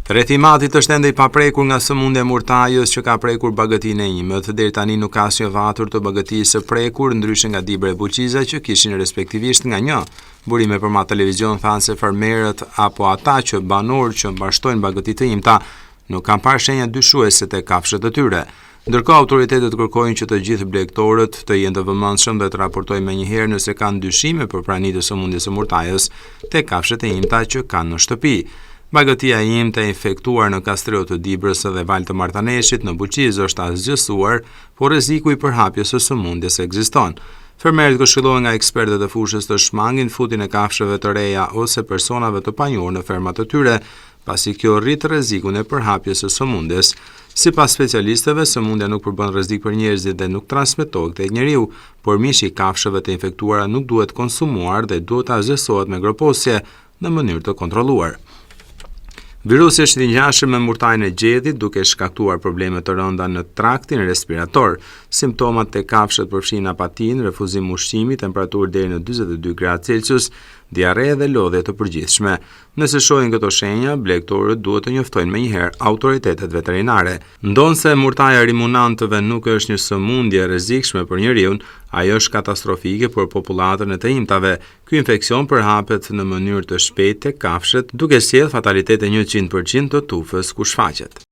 Rrethimatit është ende i paprekur nga sëmundja e murtajës që ka prekur bagëtinë e imët. Deri tani nuk ka asnjë vatur të bagëtisë së prekur, ndryshe nga Dibre e Buqiza që kishin respektivisht nga 1. Burime për ma televizion thanë se fermerët apo ata që banorë që mbashtojnë bagëtitë të imta nuk kanë parë shenja dyshuese te kafshët e tyre. Ndërkohë autoritetet kërkojnë që të gjithë blegtorët të jenë të vëmendshëm dhe të raportojnë menjëherë nëse kanë dyshime për praninë të sëmundjes së murtajës te kafshët e imta që kanë në shtëpi. Bagëtia e imta e infektuar në Kastriot të Dibrës dhe Val të Martaneshit në Buqizë është asgjësuar, por rreziku i përhapjes së sëmundjes ekziston. Fermerët këshillohen nga ekspertët e fushës të shmangin futin e kafshëve të reja ose personave të panjohur në fermat të tyre, pasi kjo rrit rrezikun e përhapjes së sëmundjes. Sipas specialistëve, sëmundja nuk përbën rrezik për njerëzit dhe nuk transmetohet tek njeriu, por mishi i kafshëve të infektuara nuk duhet konsumuar dhe duhet azhësohet me groposje në mënyrë të kontrolluar. Virusi është i ngjashëm me murtajën e gjedhit, duke shkaktuar probleme të rënda në traktin respirator. Simptomat te kafshët përfshin apatinë, refuzim ushqimi, temperaturë deri në 42 gradë Celsius, diare dhe lodhje të përgjithshme. Nëse shohin këto shenja, blegtorët duhet të njoftojnë menjëherë autoritetet veterinare. Ndonse murtaja rimunantëve nuk është një sëmundje e rrezikshme për njeriu, ajo është katastrofike për popullatën e të imtave. Ky infeksion përhapet në mënyrë të shpejtë tek kafshët, duke sjellë fatalitet e 100% të tufës ku shfaqet.